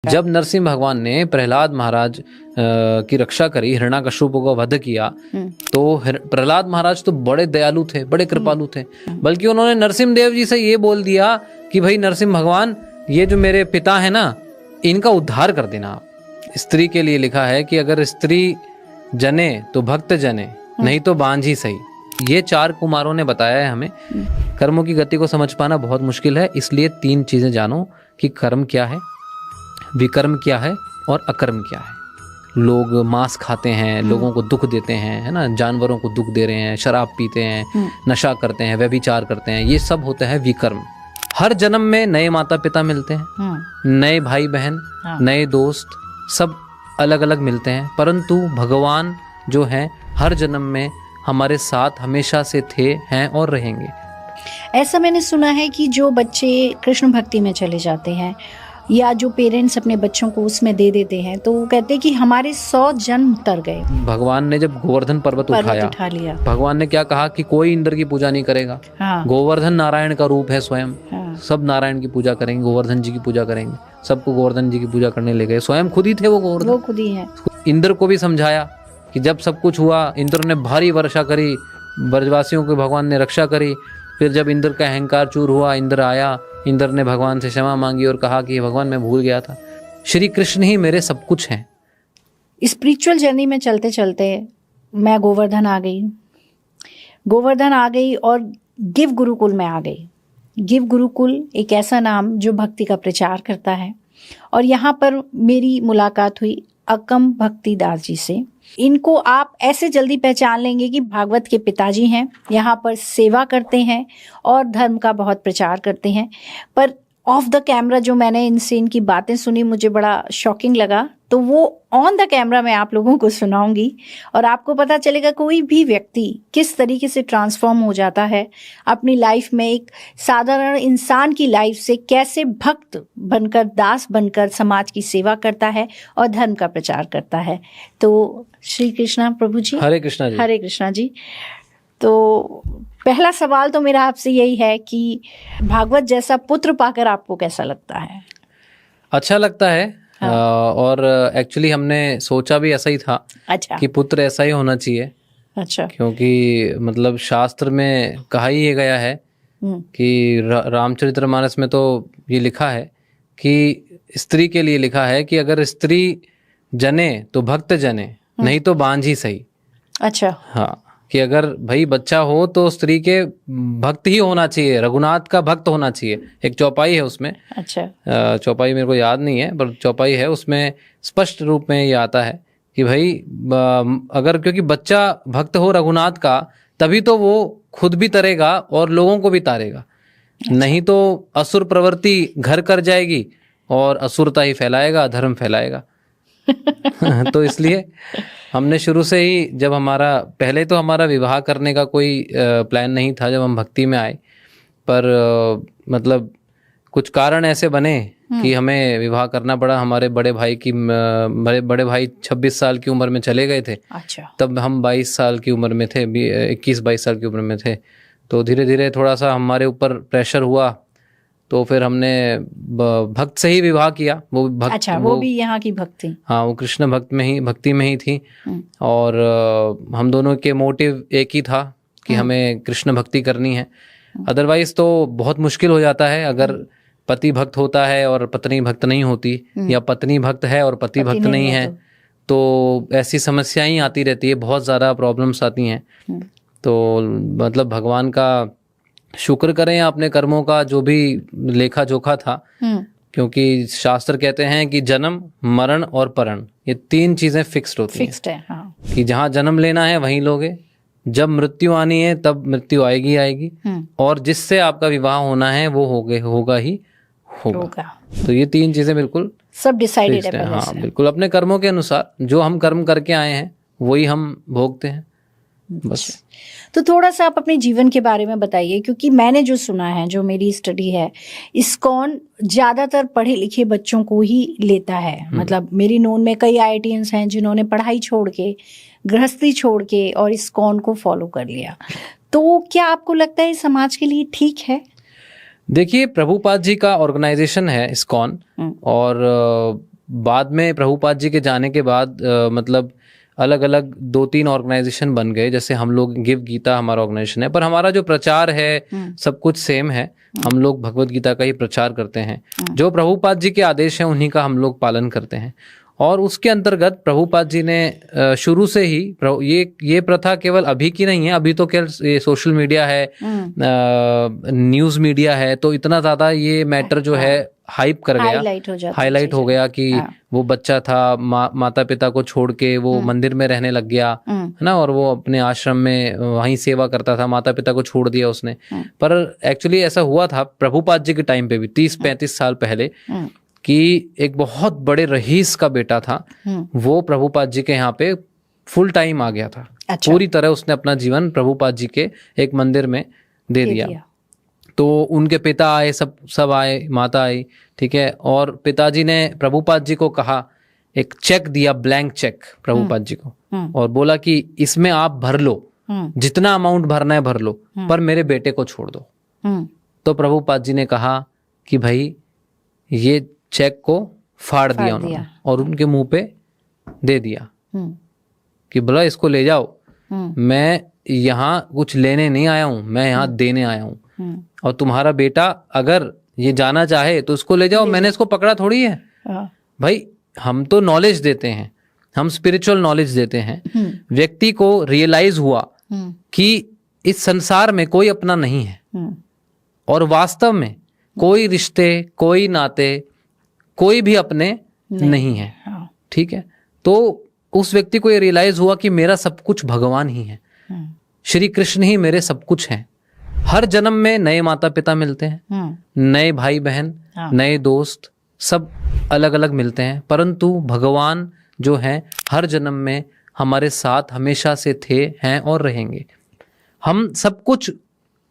जब नरसिंह भगवान ने प्रहलाद महाराज की रक्षा करी, हिरण्यकश्यप का वध किया, तो प्रहलाद महाराज तो बड़े दयालु थे, बड़े कृपालु थे, बल्कि उन्होंने नरसिंह देव जी से ये बोल दिया कि भाई नरसिंह भगवान, ये जो मेरे पिता है ना, इनका उद्धार कर देना आप। स्त्री के लिए लिखा है कि अगर स्त्री जने तो भक्त जने, नहीं तो बांझ ही सही। ये 4 कुमारों ने बताया है हमें। कर्मों की गति को समझ पाना बहुत मुश्किल है, इसलिए 3 चीजें जानो कि कर्म क्या है, विकर्म क्या है और अकर्म क्या है। लोग मांस खाते हैं, लोगों को दुख देते हैं, है ना, जानवरों को दुख दे रहे हैं, शराब पीते हैं, नशा करते हैं, व्यभिचार करते हैं, ये सब होता है विकर्म। हर जन्म में नए माता पिता मिलते हैं, नए भाई बहन, नए दोस्त, सब अलग अलग मिलते हैं, परंतु भगवान जो हैं हर जन्म में हमारे साथ हमेशा से थे, हैं और रहेंगे। ऐसा मैंने सुना है कि जो बच्चे कृष्ण भक्ति में चले जाते हैं या जो पेरेंट्स अपने बच्चों को उसमें दे देते हैं, तो वो कहते हैं कि हमारे 100 जन्म तर गए। भगवान ने जब गोवर्धन पर्वत उठा लिया, भगवान ने क्या कहा कि कोई इंद्र की पूजा नहीं करेगा। गोवर्धन नारायण का रूप है स्वयं। सब नारायण की पूजा करेंगे, गोवर्धन जी की पूजा करेंगे, सबको गोवर्धन जी की पूजा करने ले गए। स्वयं खुद ही थे वो गोवर्धन, वो खुद ही है। इंद्र को भी समझाया कि जब सब कुछ हुआ, इंद्र ने भारी वर्षा करी, ब्रजवासियों की भगवान ने रक्षा करी। फिर जब इंद्र का अहंकार चूर हुआ, इंद्र आया, इंद्र ने भगवान से क्षमा मांगी और कहा कि भगवान मैं भूल गया था, श्री कृष्ण ही मेरे सब कुछ हैं। स्पिरिचुअल जर्नी में चलते चलते मैं गोवर्धन आ गई और गिव गुरुकुल में आ गई। गिव गुरुकुल एक ऐसा नाम जो भक्ति का प्रचार करता है, और यहाँ पर मेरी मुलाकात हुई अकम भक्तिदास जी से। इनको आप ऐसे जल्दी पहचान लेंगे कि भागवत के पिताजी हैं, यहाँ पर सेवा करते हैं और धर्म का बहुत प्रचार करते हैं। पर ऑफ द कैमरा जो मैंने इनसे इनकी बातें सुनी, मुझे बड़ा शॉकिंग लगा, तो वो ऑन द कैमरा मैं आप लोगों को सुनाऊंगी और आपको पता चलेगा कोई भी व्यक्ति किस तरीके से ट्रांसफॉर्म हो जाता है अपनी लाइफ में, एक साधारण इंसान की लाइफ से कैसे भक्त बनकर, दास बनकर समाज की सेवा करता है और धर्म का प्रचार करता है। तो श्री कृष्णा प्रभु जी। हरे कृष्णा जी। हरे कृष्णा जी। तो पहला सवाल तो मेरा आपसे यही है कि भागवत जैसा पुत्र पाकर आपको कैसा लगता है? अच्छा लगता है। और एक्चुअली हमने सोचा भी ऐसा ही था। अच्छा। कि पुत्र ऐसा ही होना चाहिए। अच्छा। क्योंकि मतलब शास्त्र में कहा ही ये गया है कि रामचरितमानस में तो ये लिखा है कि स्त्री के लिए लिखा है कि अगर स्त्री जने तो भक्त जने, नहीं तो बांझ ही सही। अच्छा। हाँ, कि अगर भाई बच्चा हो तो स्त्री के भक्त ही होना चाहिए, रघुनाथ का भक्त होना चाहिए। एक चौपाई है उसमें। अच्छा। चौपाई मेरे को याद नहीं है, पर चौपाई है, उसमें स्पष्ट रूप में ये आता है कि भाई अगर, क्योंकि बच्चा भक्त हो रघुनाथ का, तभी तो वो खुद भी तरेगा और लोगों को भी तारेगा। अच्छा। नहीं तो असुर प्रवृत्ति घर कर जाएगी और असुरता ही फैलाएगा, धर्म फैलाएगा। तो इसलिए हमने शुरू से ही, जब पहले तो हमारा विवाह करने का कोई प्लान नहीं था जब हम भक्ति में आए, पर मतलब कुछ कारण ऐसे बने कि हमें विवाह करना पड़ा। हमारे बड़े बड़े भाई 26 साल की उम्र में चले गए थे। अच्छा। तब हम 22 साल की उम्र में थे, 21-22 साल की उम्र में थे। तो धीरे धीरे थोड़ा सा हमारे ऊपर प्रेशर हुआ, तो फिर हमने भक्त से ही विवाह किया। वो भक्त। अच्छा, वो भी यहाँ की भक्ति। हाँ, वो कृष्ण भक्ति में ही थी। और हम दोनों के मोटिव एक ही था कि हमें कृष्ण भक्ति करनी है। अदरवाइज तो बहुत मुश्किल हो जाता है अगर पति भक्त होता है और पत्नी भक्त नहीं होती, या पत्नी भक्त है और पति भक्त नहीं है, तो ऐसी समस्याएं आती रहती है, बहुत ज़्यादा प्रॉब्लम्स आती हैं। तो मतलब भगवान का शुक्र करें अपने कर्मों का, जो भी लेखा जोखा था। क्योंकि शास्त्र कहते हैं कि जन्म, मरण और परण, ये 3 चीजें फिक्स्ड होती हैं। हाँ। कि जहाँ जन्म लेना है वहीं लोगे, जब मृत्यु आनी है तब मृत्यु आएगी, और जिससे आपका विवाह होना है वो होगा ही होगा। तो ये 3 चीजें बिल्कुल सब डिसाइडेड है। हाँ, बिल्कुल अपने कर्मों के अनुसार जो हम कर्म करके आए हैं वही हम भोगते हैं, बस। तो थोड़ा सा आप अपने जीवन के बारे में बताइए, क्योंकि मैंने जो सुना है, जो मेरी स्टडी है, इस्कॉन ज्यादातर पढ़े लिखे बच्चों को ही लेता है। मतलब मेरी नोन में कई IITians हैं जिन्होंने पढ़ाई छोड़ के, गृहस्थी छोड़ के और इस्कॉन को फॉलो कर लिया। तो क्या आपको लगता है समाज के लिए ठीक है? देखिए, प्रभुपाद जी का ऑर्गेनाइजेशन है इस्कॉन, और बाद में प्रभुपाद जी के जाने के बाद मतलब अलग अलग 2-3 ऑर्गेनाइजेशन बन गए, जैसे हम लोग गिव गीता हमारा ऑर्गेनाइजेशन है, पर हमारा जो प्रचार है सब कुछ सेम है। हम लोग भगवत गीता का ही प्रचार करते हैं, जो प्रभुपाद जी के आदेश हैं उन्हीं का हम लोग पालन करते हैं। और उसके अंतर्गत प्रभुपाद जी ने शुरू से ही ये प्रथा केवल अभी की नहीं है, अभी तो केवल ये सोशल मीडिया है, न्यूज मीडिया है, तो इतना ज्यादा ये मैटर जो है हाइप कर गया, हाईलाइट हो गया कि वो बच्चा था, माता पिता को छोड़ के वो मंदिर में रहने लग गया है ना, और वो अपने आश्रम में वहीं सेवा करता था, माता पिता को छोड़ दिया उसने। पर एक्चुअली ऐसा हुआ था प्रभुपाद जी के टाइम पे भी 30-35 साल पहले कि एक बहुत बड़े रईस का बेटा था, वो प्रभुपाद जी के यहाँ पे फुल टाइम आ गया था। अच्छा। पूरी तरह उसने अपना जीवन प्रभुपाद जी के एक मंदिर में दे दिया। तो उनके पिता आए, सब आए, माता आई, ठीक है, और पिताजी ने प्रभुपाद जी को कहा, एक चेक दिया, ब्लैंक चेक प्रभुपाद जी को, और बोला कि इसमें आप भर लो, जितना अमाउंट भरना है भर लो, पर मेरे बेटे को छोड़ दो। तो प्रभुपाद जी ने कहा कि भाई ये चेक को फाड़ दिया उन्होंने और उनके मुंह पे दे दिया कि बोला इसको ले जाओ, मैं यहाँ कुछ लेने नहीं आया हूँ, मैं यहाँ देने आया हूँ, और तुम्हारा बेटा अगर ये जाना चाहे तो उसको ले जाओ, मैंने इसको पकड़ा थोड़ी है। भाई हम तो नॉलेज देते हैं, हम स्पिरिचुअल नॉलेज देते हैं। व्यक्ति को रियलाइज हुआ कि इस संसार में कोई अपना नहीं है, और वास्तव में कोई रिश्ते, कोई नाते, कोई भी अपने नहीं है, ठीक है। तो उस व्यक्ति को ये रियलाइज हुआ कि मेरा सब कुछ भगवान ही है, श्री कृष्ण ही मेरे सब कुछ हैं। हर जन्म में नए माता पिता मिलते हैं, नए भाई बहन, नए दोस्त, सब अलग अलग मिलते हैं, परंतु भगवान जो हैं हर जन्म में हमारे साथ हमेशा से थे, हैं और रहेंगे। हम सब कुछ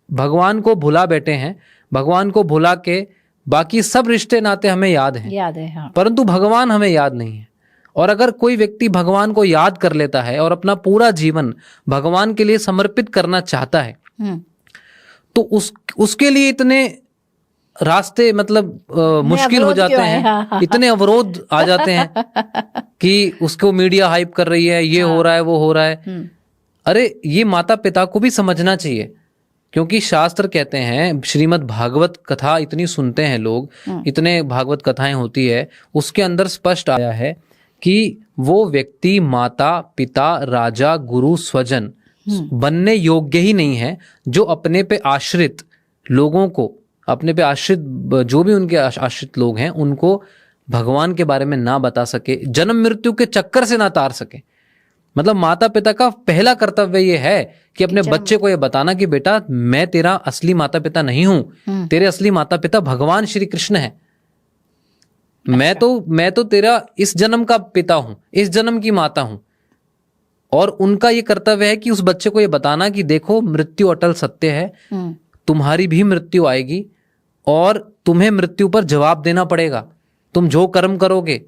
भगवान को भुला बैठे हैं, भगवान को भुला के बाकी सब रिश्ते नाते हमें याद है, हाँ। परंतु भगवान हमें याद नहीं है। और अगर कोई व्यक्ति भगवान को याद कर लेता है और अपना पूरा जीवन भगवान के लिए समर्पित करना चाहता है, तो उसके लिए इतने रास्ते मतलब मुश्किल हो जाते हैं, हाँ। इतने अवरोध आ जाते हैं कि उसको मीडिया हाइप कर रही है, ये हो रहा है, वो हो रहा है। अरे ये माता पिता को भी समझना चाहिए, क्योंकि शास्त्र कहते हैं, श्रीमद् भागवत कथा इतनी सुनते हैं लोग, इतने भागवत कथाएं होती है, उसके अंदर स्पष्ट आया है कि वो व्यक्ति माता पिता, राजा, गुरु, स्वजन बनने योग्य ही नहीं है जो अपने पे आश्रित लोगों को, अपने पे आश्रित जो भी उनके आश्रित लोग हैं, उनको भगवान के बारे में ना बता सके, जन्म मृत्यु के चक्कर से ना तार सके। मतलब माता पिता का पहला कर्तव्य ये है कि अपने बच्चे को ये बताना कि बेटा मैं तेरा असली माता पिता नहीं हूं, तेरे असली माता पिता भगवान श्री कृष्ण है। अच्छा। मैं तो तेरा इस जन्म का पिता हूं, इस जन्म की माता हूं। और उनका ये कर्तव्य है कि उस बच्चे को ये बताना कि देखो मृत्यु अटल सत्य है, तुम्हारी भी मृत्यु आएगी और तुम्हें मृत्यु पर जवाब देना पड़ेगा। तुम जो कर्म करोगे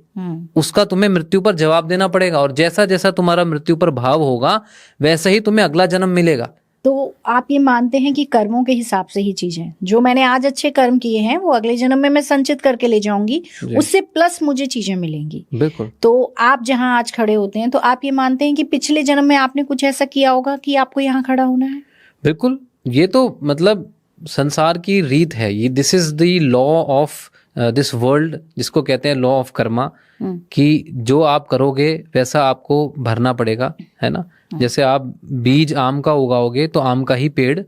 उसका तुम्हें मृत्यु पर जवाब देना पड़ेगा, और जैसा जैसा तुम्हारा मृत्यु पर भाव होगा वैसे ही तुम्हें अगला जन्म मिलेगा। तो आप ये मानते हैं कि कर्मों के हिसाब से ही चीजें, जो मैंने आज अच्छे कर्म किए हैं वो अगले जन्म में मैं संचित करके ले जाऊंगी, उससे प्लस मुझे चीजें मिलेंगी। बिल्कुल। तो आप जहां आज खड़े होते हैं, तो आप ये मानते हैं कि पिछले जन्म में आपने कुछ ऐसा किया होगा कि आपको यहाँ खड़ा होना है? बिल्कुल, ये तो मतलब संसार की रीत है, ये this is the law of this world, जिसको कहते हैं लॉ ऑफ कर्मा, कि जो आप करोगे वैसा आपको भरना पड़ेगा, है ना। जैसे आप बीज आम का उगाओगे तो आम का ही पेड़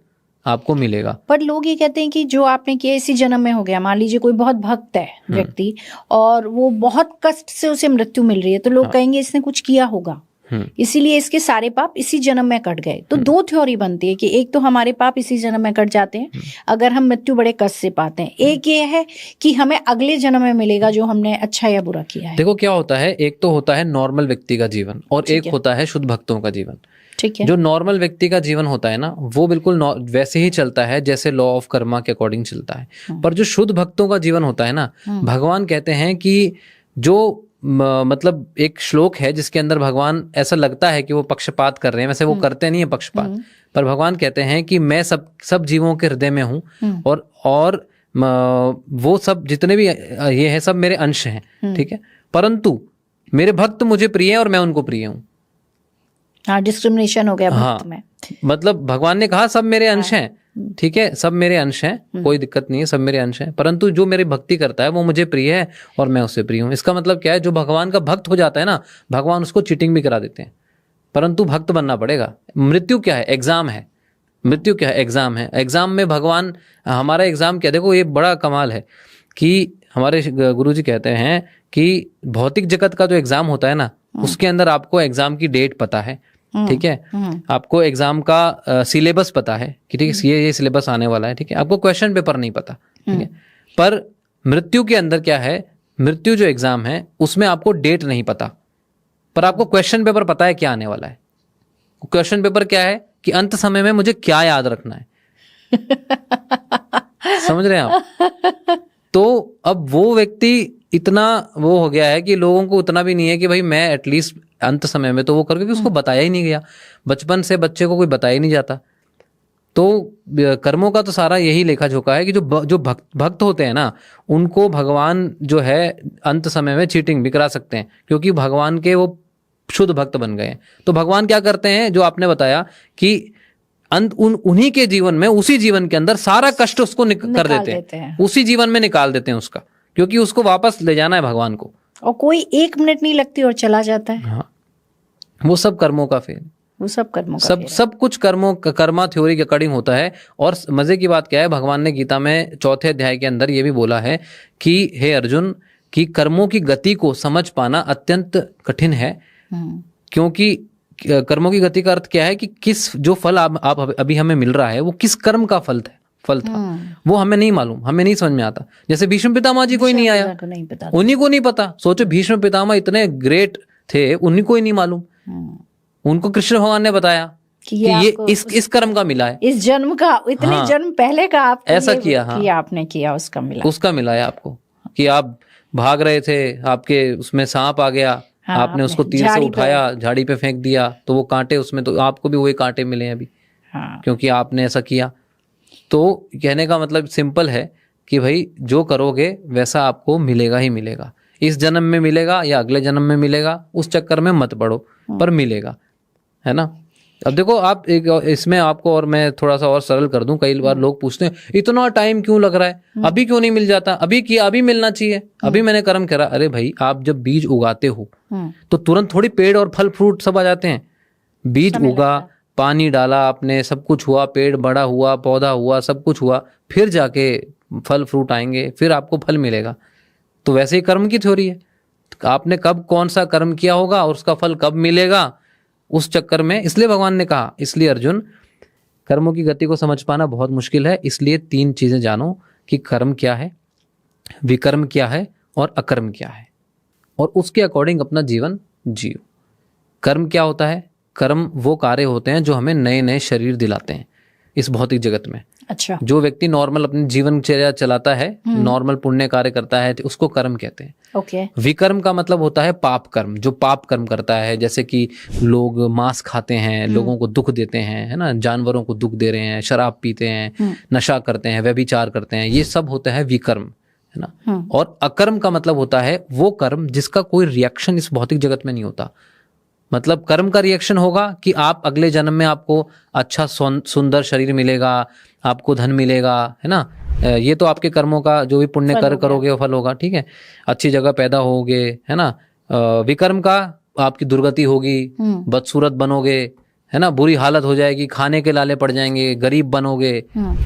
आपको मिलेगा। पर लोग ये कहते हैं कि जो आपने किया इसी जन्म में हो गया। मान लीजिए कोई बहुत भक्त है व्यक्ति और वो बहुत कष्ट से उसे मृत्यु मिल रही है, तो लोग कहेंगे इसने कुछ किया होगा, इसीलिए इसके सारे पाप इसी जन्म में कट गए। तो दो थ्योरी बनती है कि एक तो हमारे पाप इसी जन्म में कट जाते हैं अगर हम मृत्यु बड़े कष्ट से पाते हैं, एक ये है कि हमें अगले जन्म में मिलेगा जो हमने अच्छा या बुरा किया है। देखो क्या होता है, एक तो होता है नॉर्मल व्यक्ति का जीवन और एक होता है शुद्ध भक्तों का जीवन। ठीक है। जो नॉर्मल व्यक्ति का जीवन होता है ना, वो बिल्कुल वैसे ही चलता है जैसे लॉ ऑफ कर्मा के अकॉर्डिंग चलता है। पर जो शुद्ध भक्तों का जीवन होता है ना, भगवान कहते हैं कि जो मतलब एक श्लोक है जिसके अंदर भगवान ऐसा लगता है कि वो पक्षपात कर रहे हैं, वैसे वो करते नहीं है पक्षपात, पर भगवान कहते हैं कि मैं सब जीवों के हृदय में हूँ और वो सब जितने भी ये है सब मेरे अंश हैं, ठीक है। परंतु मेरे भक्त मुझे प्रिय हैं और मैं उनको प्रिय हूँ। हाँ, डिस्क्रिमिनेशन हो गया हाँ, भक्त में। मतलब भगवान ने कहा सब मेरे अंश हैं, ठीक है, सब मेरे अंश हैं, कोई दिक्कत नहीं है, सब मेरे अंश हैं, परंतु जो मेरी भक्ति करता है वो मुझे प्रिय है और मैं उससे प्रिय हूँ। इसका मतलब क्या है, जो भगवान का भक्त हो जाता है ना, भगवान उसको चीटिंग भी करा देते हैं, परंतु भक्त बनना पड़ेगा। मृत्यु क्या है? एग्जाम है। मृत्यु क्या है? एग्जाम है। एग्जाम में भगवान, हमारा एग्जाम क्या, देखो ये बड़ा कमाल है कि हमारे गुरुजी कहते हैं कि भौतिक जगत का जो एग्जाम होता है ना, उसके अंदर आपको एग्जाम की डेट पता है, ठीक है, आपको एग्जाम का सिलेबस पता है कि ठीक है ये सिलेबस आने वाला है, ठीक है, आपको क्वेश्चन पेपर नहीं पता, ठीक है। पर मृत्यु के अंदर क्या है, मृत्यु जो एग्जाम है उसमें आपको डेट नहीं पता, पर आपको क्वेश्चन पेपर पता है क्या आने वाला है। क्वेश्चन पेपर क्या है कि अंत समय में मुझे क्या याद रखना है। समझ रहे हैं आप? तो अब वो व्यक्ति इतना वो हो गया है कि लोगों को उतना भी नहीं है कि भाई मैं एटलीस्ट अंत समय में तो वो कर, क्योंकि उसको बताया ही नहीं गया, बचपन से बच्चे को कोई बताया ही नहीं जाता। तो कर्मों का तो सारा यही लेखा जोखा है कि जो भक्त होते हैं ना, उनको भगवान जो है अंत समय में चीटिंग भी करा सकते हैं, क्योंकि भगवान के वो शुद्ध भक्त बन गए हैं। तो भगवान क्या करते हैं, जो आपने बताया कि उन्हीं के जीवन में, उसी जीवन के अंदर सारा कष्ट उसको कर देते हैं, उसी जीवन में निकाल देते हैं उसका, क्योंकि उसको वापस ले जाना है भगवान को, और कोई 1 मिनट नहीं लगती और चला जाता है। हाँ, वो सब कर्मों का फेल, वो सब कर्मों का सब कुछ कर्मा थ्योरी के अकॉर्डिंग होता है। और मजे की बात क्या है, भगवान ने गीता में 4थे अध्याय के अंदर ये भी बोला है कि हे अर्जुन, कि कर्मों की गति को समझ पाना अत्यंत कठिन है, क्योंकि कर्मों की गति का अर्थ क्या है कि किस जो फल आप अभी हमें मिल रहा है वो किस कर्म का फल था, वो हमें नहीं मालूम, हमें नहीं समझ में आता। जैसे भीष्म पितामह जी को ही नहीं आया, उन्हीं को नहीं पता। सोचो भीष्म पितामह इतने ग्रेट थे, उन्हीं को ही नहीं मालूम। उनको कृष्ण भगवान ने बताया कि ये इस कर्म का मिला है, इस जन्म का, इतने हाँ, जन्म पहले का आप ऐसा किया, हाँ, आपने किया, उसका मिला है आपको, कि आप भाग रहे थे, आपके उसमें सांप आ गया, हाँ, आपने उसको तीर से उठाया, झाड़ी पे फेंक दिया, तो वो कांटे उसमें, तो आपको भी वही कांटे मिले हैं अभी, हाँ, क्योंकि आपने ऐसा किया। तो कहने का मतलब सिंपल है कि भाई जो करोगे वैसा आपको मिलेगा ही मिलेगा, इस जन्म में मिलेगा या अगले जन्म में मिलेगा, उस चक्कर में मत पड़ो, पर मिलेगा, है ना। अब देखो आप एक इसमें आपको और मैं थोड़ा सा और सरल कर दूं, कई बार लोग पूछते हैं इतना टाइम क्यों लग रहा है, अभी क्यों नहीं मिल जाता, अभी मिलना चाहिए, अभी मैंने कर्म करा। अरे भाई, आप जब बीज उगाते हो तो तुरंत थोड़ी पेड़ और फल फ्रूट सब आ जाते हैं। बीज उगा, पानी डाला आपने, सब कुछ हुआ, पेड़ बड़ा हुआ, पौधा हुआ, सब कुछ हुआ, फिर जाके फल फ्रूट आएंगे, फिर आपको फल मिलेगा। तो वैसे ही कर्म की थ्योरी है, आपने कब कौन सा कर्म किया होगा और उसका फल कब मिलेगा, उस चक्कर में। इसलिए भगवान ने कहा, इसलिए अर्जुन, कर्मों की गति को समझ पाना बहुत मुश्किल है, इसलिए 3 चीजें जानो कि कर्म क्या है, विकर्म क्या है और अकर्म क्या है, और उसके अकॉर्डिंग अपना जीवन जियो। कर्म क्या होता है? कर्म वो कार्य होते हैं जो हमें नए नए शरीर दिलाते हैं इस भौतिक जगत में। अच्छा। जो व्यक्ति नॉर्मल अपनी जीवनचर्या चलाता है, नॉर्मल पुण्य कार्य करता है, तो उसको कर्म कहते हैं। ओके। विकर्म का मतलब होता है पाप कर्म, जो पाप कर्म करता है, जैसे कि लोग मांस खाते हैं, लोगों को दुख देते हैं, है ना, जानवरों को दुख दे रहे हैं, शराब पीते हैं, नशा करते हैं, व्यभिचार करते हैं, ये सब होता है विकर्म, है ना। और अकर्म का मतलब होता है वो कर्म जिसका कोई रिएक्शन इस भौतिक जगत में नहीं होता। मतलब कर्म का रिएक्शन होगा कि आप अगले जन्म में आपको अच्छा सुंदर शरीर मिलेगा, आपको धन मिलेगा, है ना, ये तो आपके कर्मों का जो भी पुण्य कर करोगे वो फल होगा, ठीक है, अच्छी जगह पैदा होगे, है ना। विकर्म का आपकी दुर्गति होगी, बदसूरत बनोगे, है ना, बुरी हालत हो जाएगी, खाने के लाले पड़ जाएंगे, गरीब बनोगे,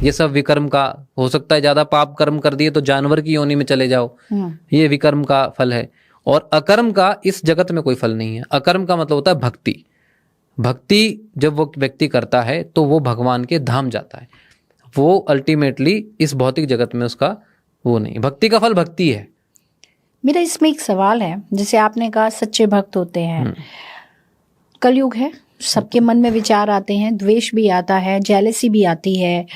ये सब विकर्म का हो सकता है। ज्यादा पाप कर्म कर दिए तो जानवर की योनि में चले जाओ, ये विकर्म का फल है। और अकर्म का इस जगत में कोई फल नहीं है। अकर्म का मतलब होता है भक्ति। भक्ति जब वो व्यक्ति करता है तो वो भगवान के धाम जाता है, वो अल्टीमेटली इस भौतिक जगत में उसका वो नहीं। भक्ति का फल भक्ति है। मेरा इसमें एक सवाल है, जैसे आपने कहा सच्चे भक्त होते हैं, कलयुग है, सबके मन में विचार आते हैं, द्वेष भी आता है, जेलसी भी आती है,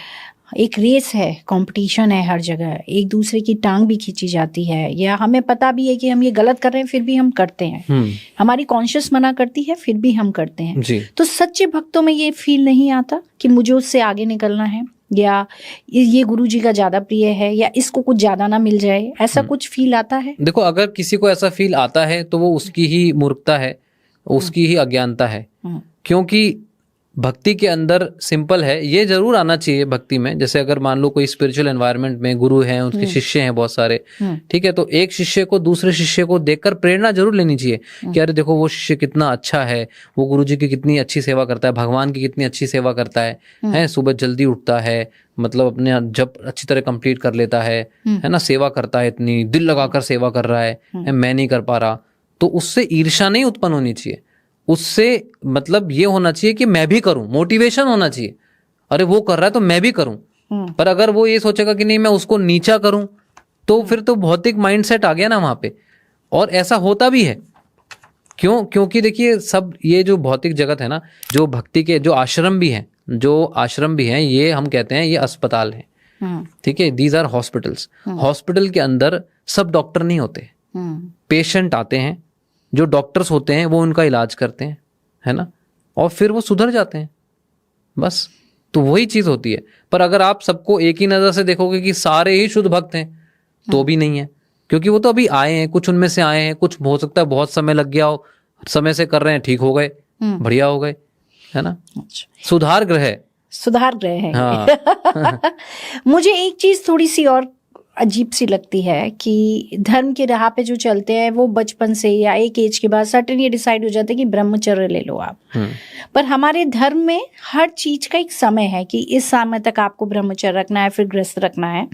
एक रेस है, कंपटीशन है हर जगह, एक दूसरे की टांग भी खींची जाती है, या हमें पता भी है कि हम ये गलत कर रहे हैं फिर भी हम करते हैं, हमारी कॉन्शियस मना करती है फिर भी हम करते हैं। तो सच्चे भक्तों में ये फील नहीं आता कि मुझे उससे आगे निकलना है, या ये गुरुजी का ज्यादा प्रिय है, या इसको कुछ ज्यादा ना मिल जाए, ऐसा कुछ फील आता है? देखो, अगर किसी को ऐसा फील आता है तो वो उसकी ही मूर्खता है, उसकी ही अज्ञानता है। क्योंकि भक्ति के अंदर सिंपल है, ये जरूर आना चाहिए भक्ति में। जैसे अगर मान लो कोई स्पिरिचुअल एनवायरनमेंट में गुरु हैं, उनके शिष्य हैं बहुत सारे, ठीक है, तो एक शिष्य को दूसरे शिष्य को देखकर प्रेरणा जरूर लेनी चाहिए कि अरे देखो वो शिष्य कितना अच्छा है, वो गुरुजी की कितनी अच्छी सेवा करता है, भगवान की कितनी अच्छी सेवा करता है, सुबह जल्दी उठता है, मतलब अपने जप अच्छी तरह कंप्लीट कर लेता है ना, सेवा करता है, इतनी दिल लगाकर सेवा कर रहा है, मैं नहीं कर पा रहा। तो उससे ईर्ष्या नहीं उत्पन्न होनी चाहिए, उससे मतलब ये होना चाहिए कि मैं भी करूं, मोटिवेशन होना चाहिए, अरे वो कर रहा है तो मैं भी करूं। पर अगर वो ये सोचेगा कि नहीं मैं उसको नीचा करूं, तो फिर तो भौतिक माइंडसेट आ गया ना वहां पे। और ऐसा होता भी है, क्योंकि देखिए सब ये जो भौतिक जगत है ना, जो भक्ति के जो आश्रम भी हैं, ये हम कहते हैं ये अस्पताल हैं, ठीक है, दीज आर हॉस्पिटल्स। हॉस्पिटल के अंदर सब डॉक्टर नहीं होते, पेशेंट आते हैं, जो डॉक्टर्स होते हैं वो उनका इलाज करते हैं, है ना, और फिर वो सुधर जाते हैं, बस। तो वही चीज होती है। पर अगर आप सबको एक ही नजर से देखोगे कि सारे ही शुद्ध भक्त हैं, तो भी नहीं है, क्योंकि वो तो अभी आए हैं, कुछ उनमें से आए हैं, कुछ हो सकता है बहुत समय लग गया हो, समय से कर रहे हैं, ठीक हो गए, बढ़िया हो गए, है ना। सुधार ग्रह है। हाँ। मुझे एक चीज थोड़ी सी और अजीब सी लगती है कि धर्म के राह पे जो चलते हैं वो बचपन से या एक एज के बाद सर्टेन ये डिसाइड हो जाता है कि ब्रह्मचर्य ले लो आप। पर हमारे धर्म में हर चीज का एक समय है कि इस समय तक आपको ब्रह्मचर्य रखना है, फिर गृहस्थ रखना है।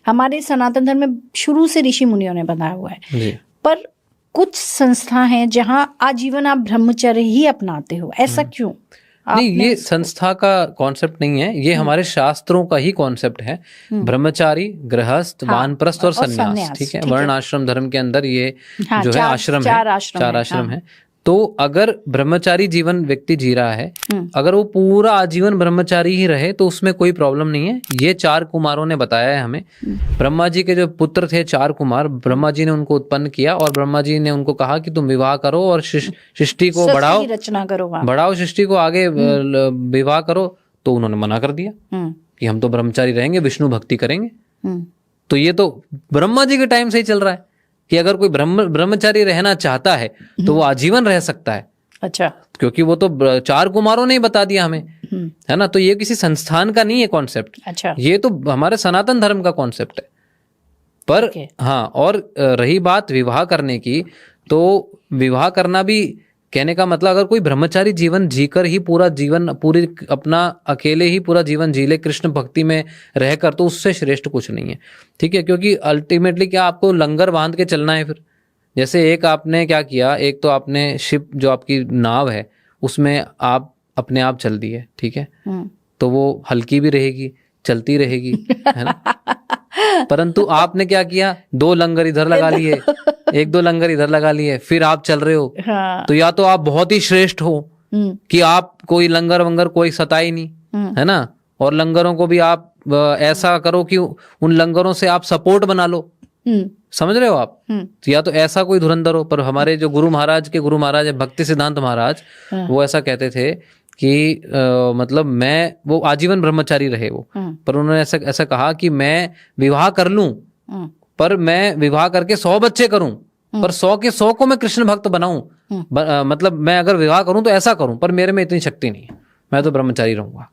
हमारे सनातन धर्म में शुरू से ऋषि मुनियों ने बनाया हुआ है, पर कुछ संस्था हैं जहां आजीवन आप ब्रह्मचर्य ही अपनाते हो, ऐसा क्यों? नहीं, ये संस्था का कॉन्सेप्ट नहीं है, ये हमारे शास्त्रों का ही कॉन्सेप्ट है। ब्रह्मचारी, गृहस्थ, वानप्रस्थ और सन्यास, ठीक है, वर्ण आश्रम धर्म के अंदर ये जो है आश्रम है, चार आश्रम है। तो अगर ब्रह्मचारी जीवन व्यक्ति जी रहा है, अगर वो पूरा आजीवन ब्रह्मचारी ही रहे तो उसमें कोई प्रॉब्लम नहीं है। ये 4 कुमारों ने बताया है हमें। ब्रह्मा जी के जो पुत्र थे 4 कुमार, ब्रह्मा जी ने उनको उत्पन्न किया और ब्रह्मा जी ने उनको कहा कि तुम विवाह करो और सृष्टि को बढ़ाओ, रचना करो, बढ़ाओ सृष्टि को आगे, विवाह करो। तो उन्होंने मना कर दिया कि हम तो ब्रह्मचारी रहेंगे, विष्णु भक्ति करेंगे। तो ये तो ब्रह्मा जी के टाइम से ही चल रहा है कि अगर कोई ब्रह्मचारी रहना चाहता है तो वो आजीवन रह सकता है। अच्छा, क्योंकि वो तो 4 कुमारों ने ही बता दिया हमें, है ना। तो ये किसी संस्थान का नहीं है कॉन्सेप्ट। अच्छा, ये तो हमारे सनातन धर्म का कॉन्सेप्ट है। पर हाँ, और रही बात विवाह करने की, तो विवाह करना भी कहने का मतलब, अगर कोई ब्रह्मचारी जीवन जीकर ही पूरा जीवन, पूरी अपना अकेले ही पूरा जीवन जी ले कृष्ण भक्ति में रहकर, तो उससे श्रेष्ठ कुछ नहीं है, ठीक है। क्योंकि अल्टीमेटली क्या आपको लंगर बांध के चलना है फिर। जैसे एक आपने क्या किया, एक तो आपने शिप जो आपकी नाव है उसमें आप अपने आप चल दी है, ठीक है, तो वो हल्की भी रहेगी, चलती रहेगी, है ना। परंतु आपने क्या किया, 2 लंगर इधर लगा लिए, 1-2 लंगर इधर लगा लिए, फिर आप चल रहे हो। हाँ। तो या तो आप बहुत ही श्रेष्ठ हो कि आप कोई लंगर वंगर कोई सताए नहीं, है ना, और लंगरों को भी आप ऐसा करो कि उन लंगरों से आप सपोर्ट बना लो, समझ रहे हो आप। तो या तो ऐसा कोई धुरंधर हो। पर हमारे जो गुरु महाराज है भक्ति सिद्धांत महाराज, वो ऐसा कहते थे कि मतलब मैं, वो आजीवन ब्रह्मचारी रहे वो, पर उन्होंने ऐसा कहा कि मैं विवाह कर लूं, पर मैं विवाह करके 100 बच्चे करूं, पर 100 के 100 को मैं कृष्ण भक्त बनाऊं। मतलब मैं अगर विवाह करूं तो ऐसा करूं, पर मेरे में इतनी शक्ति नहीं है, मैं तो ब्रह्मचारी रहूंगा,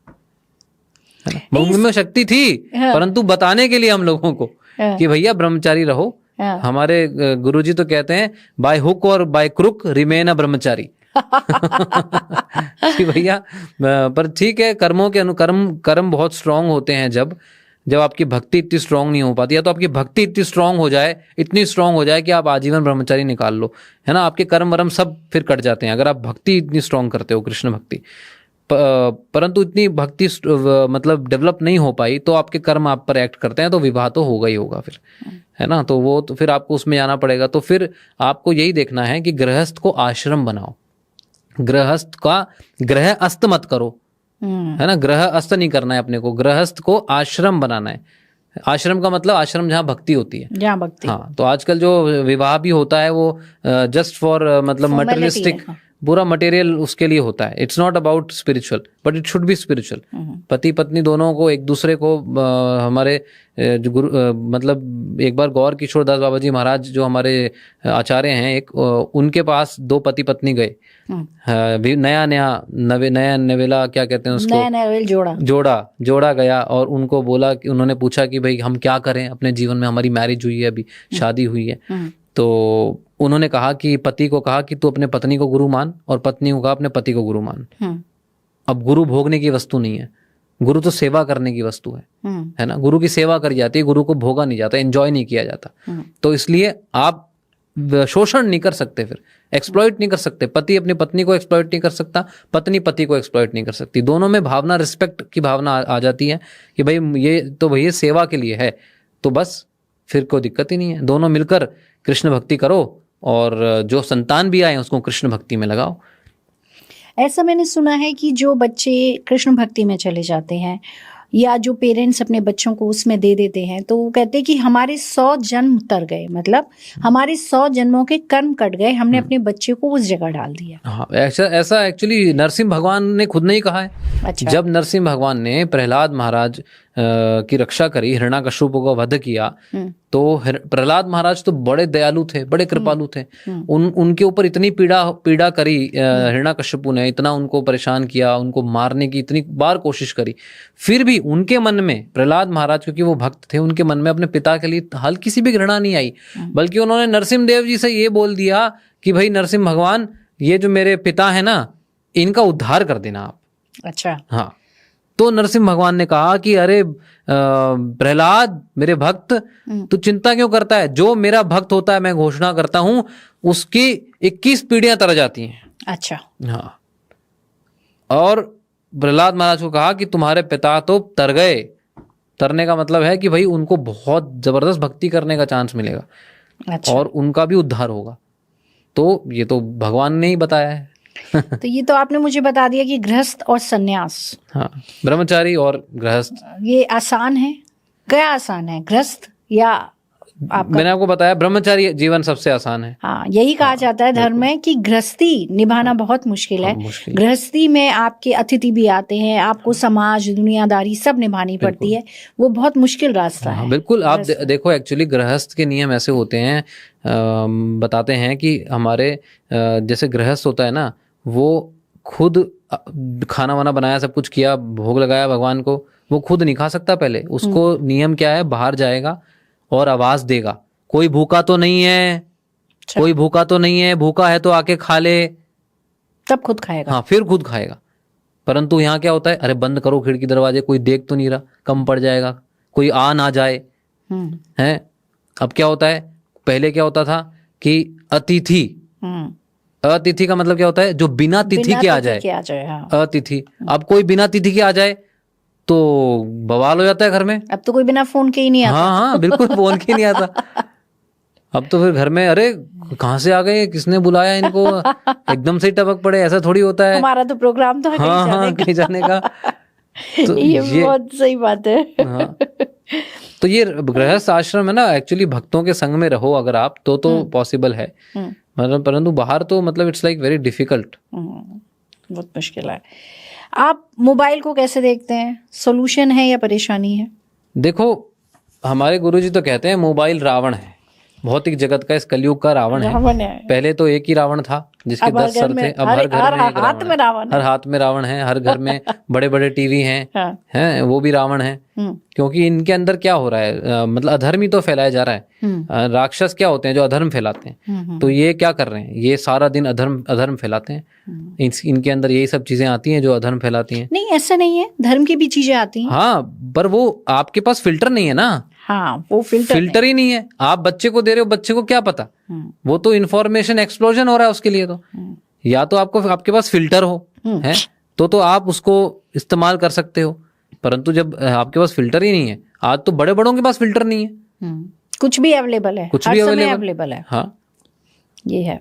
है ना। मुझ में शक्ति थी, परंतु बताने के लिए हम लोगों को कि भैया ब्रह्मचारी रहो। हमारे गुरुजी तो कहते हैं बाय हुक और बाय क्रुक रिमेन अ ब्रह्मचारी। कि भैया, पर ठीक है, कर्मों के कर्म बहुत स्ट्रांग होते हैं। जब आपकी भक्ति इतनी स्ट्रांग नहीं हो पाती, या तो आपकी भक्ति इतनी स्ट्रांग हो जाए, इतनी स्ट्रांग हो जाए कि आप आजीवन ब्रह्मचारी निकाल लो, है ना, आपके कर्म वर्म सब फिर कट जाते हैं अगर आप भक्ति इतनी स्ट्रांग करते हो, कृष्ण भक्ति। परंतु इतनी भक्ति मतलब डेवलप नहीं हो पाई, तो आपके कर्म आप पर एक्ट करते हैं, तो विवाह तो होगा ही होगा फिर, है ना। तो वो तो फिर आपको उसमें जाना पड़ेगा। तो फिर आपको यही देखना है कि गृहस्थ को आश्रम बनाओ, गृहस्थ का ग्रह अस्त मत करो, है ना, ग्रह अस्त नहीं करना है अपने को, गृहस्थ को आश्रम बनाना है। आश्रम का मतलब आश्रम जहाँ भक्ति होती है, जहाँ भक्ति। हाँ, तो आजकल जो विवाह भी होता है वो जस्ट फॉर मतलब मटेरियलिस्टिक पूरा मटेरियल उसके लिए होता है। It's not about spiritual but it should be spiritual. पति पत्नी दोनों को, एक दूसरे को हमारे जो गुरु मतलब एक बार गौर किशोर दास बाबा जी महाराज जो हमारे आचार्य हैं, एक उनके पास दो पति पत्नी गए, नया नवेला क्या कहते हैं उसको, नया जोड़ा गया, और उनको बोला कि उन्होंने पूछा कि भाई हम क्या करें अपने जीवन में, हमारी मैरिज हुई है, अभी शादी हुई है। तो उन्होंने कहा कि पति को कहा कि तू अपने पत्नी को गुरु मान, और पत्नी को कहा अपने पति को गुरु मान। अब गुरु भोगने की वस्तु नहीं है, गुरु तो सेवा करने की वस्तु है ना। गुरु की सेवा करी जाती है, गुरु को भोगा नहीं जाता, एंजॉय नहीं किया जाता। तो इसलिए आप शोषण नहीं कर सकते, फिर एक्सप्लॉइट नहीं कर सकते। पति अपनी पत्नी को एक्सप्लॉइट नहीं कर सकता, पत्नी पति को एक्सप्लॉइट नहीं कर सकती। दोनों में भावना, रिस्पेक्ट की भावना आ जाती है कि भाई ये तो भैया सेवा के लिए है, तो बस फिर कोई दिक्कत ही नहीं है। दोनों मिलकर कृष्ण भक्ति करो, और जो संतान भी आए उसको कृष्ण भक्ति में लगाओ। ऐसा मैंने सुना है कि जो बच्चे कृष्ण भक्ति में चले जाते हैं, या जो पेरेंट्स अपने बच्चों को उसमें दे देते हैं, तो वो कहते हैं कि हमारे 100 जन्म तर गए, मतलब हमारे 100 जन्मों के कर्म कट गए, हमने अपने बच्चे को उस जगह डाल दिया। हाँ, ऐसा एक्चुअली नरसिंह भगवान ने खुद नहीं कहा है। अच्छा। जब नरसिंह भगवान ने प्रहलाद महाराज की रक्षा करी, हिरण्यकश्यप को वध किया, तो प्रहलाद महाराज तो बड़े दयालु थे, बड़े कृपालु थे। उनके ऊपर इतनी पीड़ा करी हिरण्यकश्यप ने, इतना उनको परेशान किया, उनको मारने की इतनी बार कोशिश करी, फिर भी उनके मन में, प्रहलाद महाराज क्योंकि वो भक्त थे, उनके मन में अपने पिता के लिए हल्की सी भी घृणा नहीं आई, बल्कि उन्होंने नरसिंह देव जी से ये बोल दिया कि भाई नरसिंह भगवान, ये जो मेरे पिता है ना, इनका उद्धार कर देना आप। अच्छा। हाँ, तो नरसिंह भगवान ने कहा कि अरे प्रहलाद मेरे भक्त, तू चिंता क्यों करता है? जो मेरा भक्त होता है मैं घोषणा करता हूं उसकी 21 पीढ़ियां तर जाती हैं। अच्छा। हाँ, और प्रहलाद महाराज को कहा कि तुम्हारे पिता तो तर गए। तरने का मतलब है कि भाई उनको बहुत जबरदस्त भक्ति करने का चांस मिलेगा। अच्छा। और उनका भी उद्धार होगा। तो ये तो भगवान ने ही बताया है। तो ये तो आपने मुझे बता दिया कि गृहस्थ और सन्यास, हाँ, ब्रह्मचारी और गृहस्थ, ये आसान है। क्या आसान है, गृहस्थ या आपका? मैंने आपको बताया ब्रह्मचारी जीवन सबसे आसान है। हाँ, यही कहा जाता है धर्म में कि गृहस्थी निभाना बहुत मुश्किल है। गृहस्थी में आपके अतिथि भी आते हैं, आपको समाज, दुनियादारी सब निभानी पड़ती है, वो बहुत मुश्किल रास्ता है। बिल्कुल। आप देखो, एक्चुअली गृहस्थ के नियम ऐसे होते हैं, बताते हैं कि हमारे जैसे गृहस्थ होता है ना, वो खुद खाना वाना बनाया, सब कुछ किया, भोग लगाया भगवान को, वो खुद नहीं खा सकता। पहले उसको नियम क्या है, बाहर जाएगा और आवाज देगा, कोई भूखा तो नहीं है, कोई भूखा तो नहीं है, भूखा है तो आके खा ले, तब खुद खाएगा। हाँ, फिर खुद खाएगा। परंतु यहाँ क्या होता है, अरे बंद करो खिड़की दरवाजे, कोई देख तो नहीं रहा, कम पड़ जाएगा, कोई आ ना जाए। है, अब क्या होता है, पहले क्या होता था कि अतिथि, अतिथि का मतलब क्या होता है, जो बिना तिथि के आ जाए, हाँ। अतिथि। अब कोई बिना तिथि के आ जाए तो बवाल हो जाता है घर में। अब तो कोई बिना फोन के ही नहीं आता। हाँ, बिल्कुल फोन के नहीं आता। अब तो फिर घर में, अरे कहाँ से आ गए, किसने बुलाया इनको, एकदम से ही टपक पड़े, ऐसा थोड़ी होता है। हमारा तो प्रोग्राम था कहीं जाने का। तो ये बहुत सही बात है। हाँ, तो ये गृहस्थ आश्रम है ना, एक्चुअली भक्तों के संग में रहो अगर आप, तो पॉसिबल है, मतलब, परंतु बाहर तो मतलब इट्स लाइक वेरी डिफिकल्ट, बहुत मुश्किल है। आप मोबाइल को कैसे देखते हैं, सॉल्यूशन है या परेशानी है? देखो, हमारे गुरुजी तो कहते हैं मोबाइल रावण है, भौतिक जगत का, इस कलयुग का रावण है। पहले तो एक ही रावण था जिसके 10 सर थे, अब हर घर में हाथ में रावण, हर हाथ में रावण है, हर घर में बड़े बड़े टीवी हैं, हैं, वो भी रावण है। क्योंकि इनके अंदर क्या हो रहा है, मतलब अधर्म ही तो फैलाया जा रहा है। राक्षस क्या होते हैं, जो अधर्म फैलाते हैं। तो ये क्या कर रहे हैं, ये सारा दिन अधर्म फैलाते हैं। इनके अंदर यही सब चीजें आती हैं जो अधर्म फैलाती हैं। नहीं, ऐसा नहीं है, धर्म की भी चीजें आती हैं। हाँ, पर वो आपके पास फिल्टर नहीं है ना। हाँ, वो फिल्टर ही नहीं है। आप बच्चे को दे रहे हो, बच्चे को क्या पता, वो तो इंफॉर्मेशन एक्सप्लोजन हो रहा है उसके लिए। तो या तो आपके पास फिल्टर हो, है, तो आप उसको इस्तेमाल कर सकते हो। परंतु जब आपके पास फिल्टर ही नहीं है, आज तो बड़े बड़ों के पास फिल्टर नहीं है, कुछ भी अवेलेबल है, कुछ भी अवेलेबल है। हाँ, ये है।